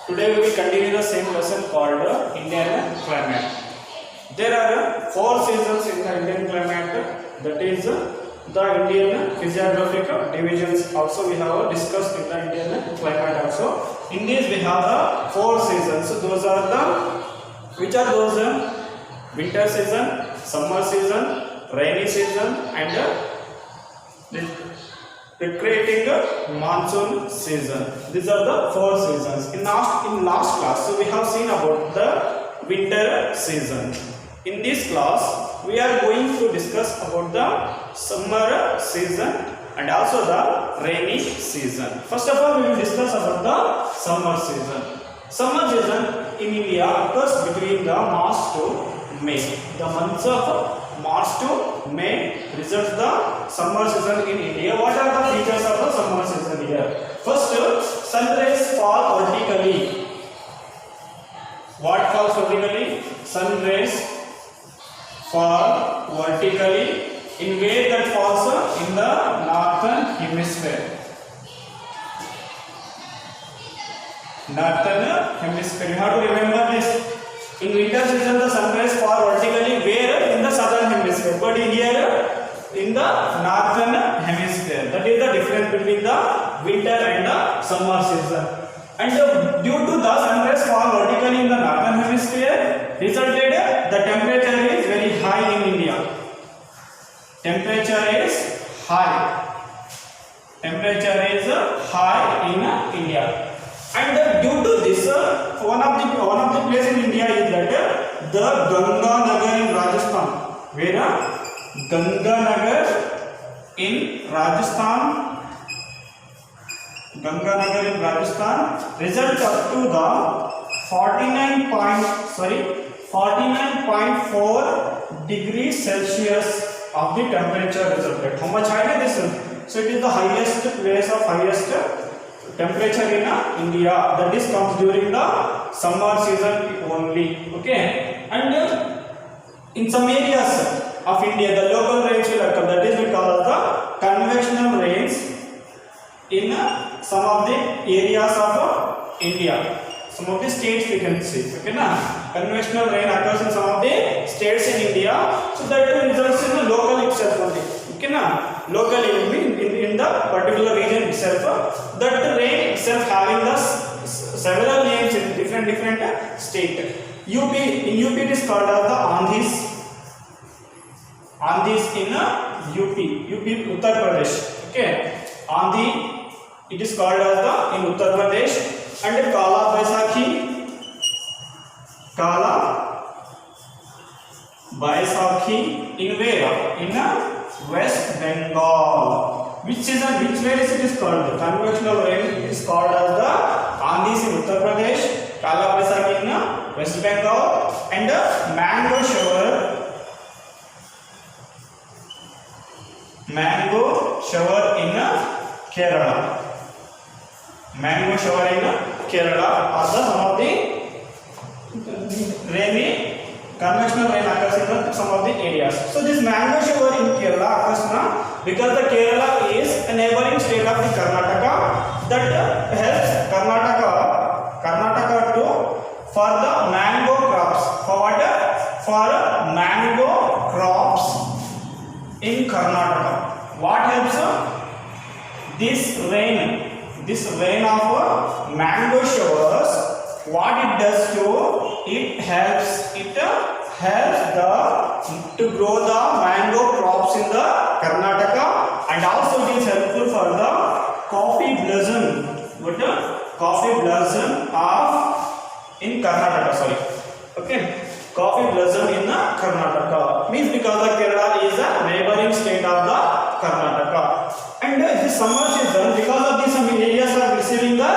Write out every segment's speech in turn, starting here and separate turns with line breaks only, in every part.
Today we will continue the same lesson called Indian climate. There are four seasons in the Indian climate, that is the Indian physiographic divisions. Also we have discussed in the Indian climate also. In these we have the four seasons. So those are the, which are those? Winter season, summer season, rainy season and recreating monsoon season. These are the four seasons. In last class, so we have seen about the winter season. In this class, we are going to discuss about the summer season and also the rainy season. First of all, we will discuss about the summer season. Summer season in India occurs between the March to May. The months of March to May results the summer season in India. What are the features of the summer season here? First, sun rays fall vertically. What falls vertically? Sun rays fall vertically in where that falls in the northern hemisphere. Northern hemisphere. You have to remember this. In winter season, the sun rays fall vertically where? In the southern hemisphere. But in here, in the northern hemisphere. That is the difference between the winter and the summer season. And due to the sun rays fall vertically in the northern hemisphere, resulted the temperature is very high in India. Temperature is high. Temperature is high in India. And due to this, one of the place in India is that the Ganga Nagar in Rajasthan. Where? Ganga Nagar in Rajasthan. Ganga Nagar in Rajasthan results up to the 49.4 degrees Celsius of the temperature resulted. How much higher this is? So it is the highest place of highest temperature in India. That is comes during the summer season only. Okay, and in some areas of India, the local rains will occur. That is we call the convectional rains in some of the areas of India. Some of the states we can see. Okay, na? Convectional rain occurs in some of the states in India. So that results in the local itself only. Okay, na? Locally in the particular region itself. That rain itself having the several names in different state. UP, in UP it is called as the Andhis. Andhis in UP, Uttar Pradesh. Okay, Andhi it is called as the in Uttar Pradesh. And Kala Baisakhi in where? In West Bengal. Which season? Which where is it is called? The convectional rain is called as the Andhis in Uttar Pradesh, Kala Baisakhi in West Bengal, and mango shower in Kerala. Mango shower in Kerala are the some of the rainy convectional rain occurs in some of the areas. So this mango shower in Kerala occurs now because the Kerala is a neighboring state of the Karnataka that helps Karnataka to for the mango crops. For what? For mango crops in Karnataka. What helps? This rain of mango showers. What it does to it helps to grow the mango crops in the Karnataka, and also it is helpful for the coffee blossom. What the coffee blossom of in Karnataka? Sorry. Okay, coffee blossom in the Karnataka means because the Kerala is a neighboring state of the Karnataka, and this summer season because of these some areas are receiving the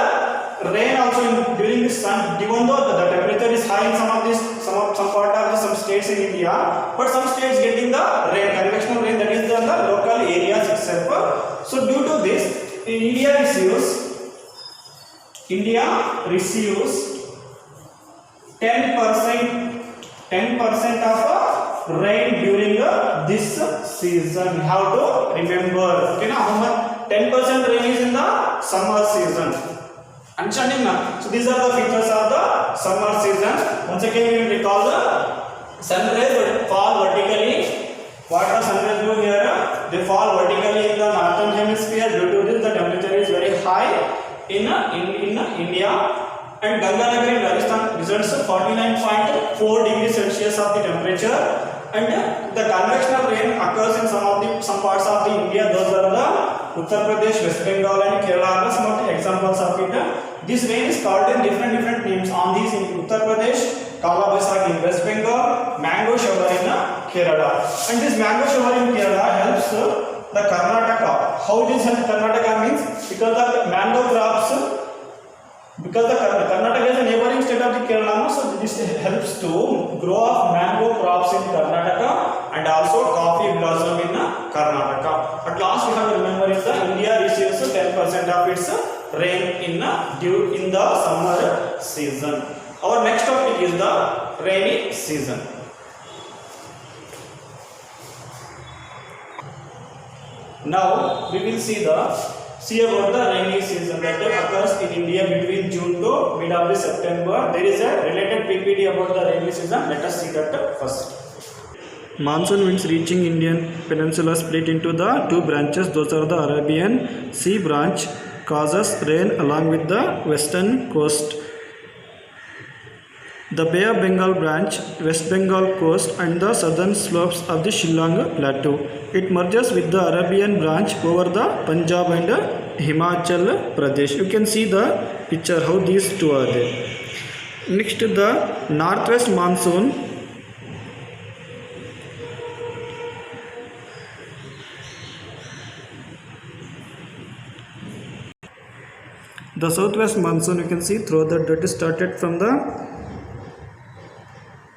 rain also during this sun, even though the temperature is high in some part of some states in India, but some states getting the rain, convectional rain, that is the local areas itself. So due to this, India receives 10% of rain during this season. You have to remember. Okay, now 10% rain is in the summer season. And Understanding now? So these are the features of the summer season. Once again we will recall the sun rays will fall vertically. What the sun rays do here? They fall vertically in the northern hemisphere. Due to this the temperature is very high in India. And Ganganagari in Rajasthan results 49.4 degrees Celsius of the temperature, and the convectional rain occurs in some parts of the India. Those are the Uttar Pradesh, West Bengal and Kerala are some of the examples of it. This rain is called in different names. On these in Uttar Pradesh, Kala Baisakhi in West Bengal, mango shower in Kerala. And this mango shower in Kerala helps the Karnataka. How it is help Karnataka means because the mango crops. Because the Karnataka is a neighboring state of the Kerala, so this helps to grow up mango crops in Karnataka and also coffee blossom in Karnataka. At last we have to remember is that India receives 10% of its rain in the summer season. Our next topic is the rainy season. Now we will see about the rainy season that occurs in India between June to mid of the September. There is a related PPT about the rainy season. Let us see that first. Monsoon winds reaching Indian peninsula split into the two branches. Those are the Arabian Sea branch causes rain along with the western coast. The Bay of Bengal branch, West Bengal coast and the southern slopes of the Shillong plateau. It merges with the Arabian branch over the Punjab and Himachal Pradesh. You can see the picture how these two are there. Next, the northwest monsoon. The southwest monsoon, you can see through that started from the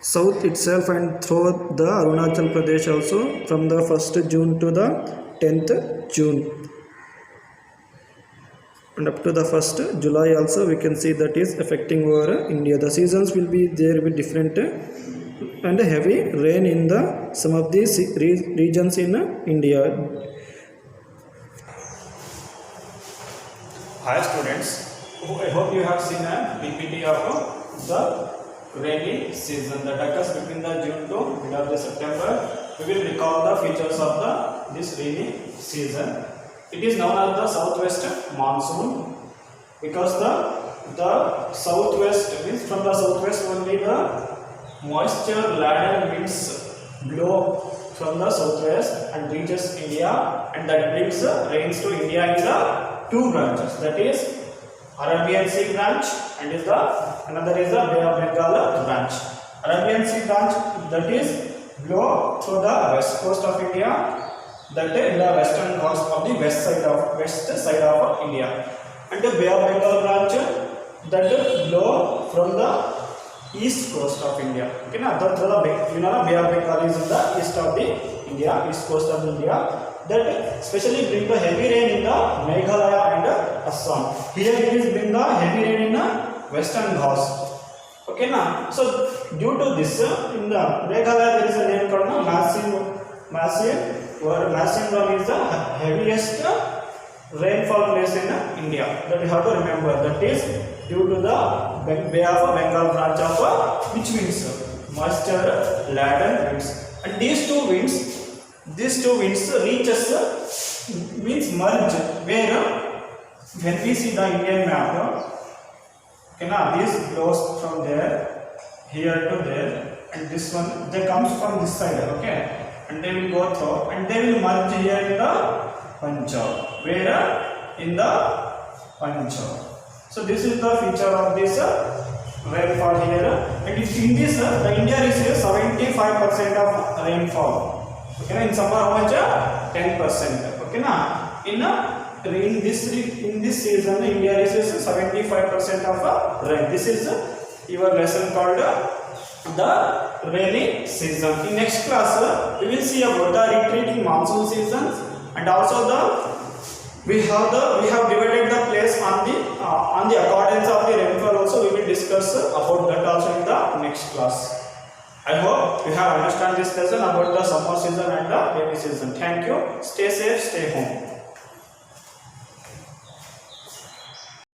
south itself and through the Arunachal Pradesh also from the 1st June to the 10th June and up to the 1st July also we can see that is affecting over India. The seasons will be there with different and heavy rain in the some of these regions in India. Hi students, I hope you have seen a PPT of the rainy season that occurs between the June to mid of the September. We will recall the features of this rainy season. It is known as the southwest monsoon because the southwest means from the southwest only the moisture laden winds blow from the southwest and reaches India, and that brings rains to India in the two branches, that is Arabian Sea branch and another is the Bay of Bengal branch. Arabian Sea branch that is blow through the west coast of India, that is in the western coast of the west side of India, and the Bay of Bengal branch that blow from the east coast of India. Okay, now the Bay of Bengal is in the east of the India, east coast of India. That especially bring the heavy rain in the Meghalaya and Assam. Here it is bring the heavy rain in the Western Ghats. Okay, now so due to this in the Meghalaya there is a name called Massive, where Massive is the heaviest rainfall place in India. That you have to remember. That is due to the Bay of Bengal branch of which winds? Moisture laden winds. And these two winds reaches means merge, where when we see the Indian map, okay, now this blows from there here to there, and this one they comes from this side, okay, and they will go through and they will merge here in the Punjab, where in the Punjab. So this is the feature of this rainfall here, and in this the India receives 75% of rainfall. Okay, in summer how much? 10%. Okay, na in this season India receives 75% of rain. This is your lesson called the rainy season. In next class we will see about the retreating monsoon seasons, and also we have divided the place on the accordance of the rainfall. Also we will discuss about that also in the next class. I hope you have understand this lesson about the summer season and the rainy season. Thank you. Stay safe, stay home.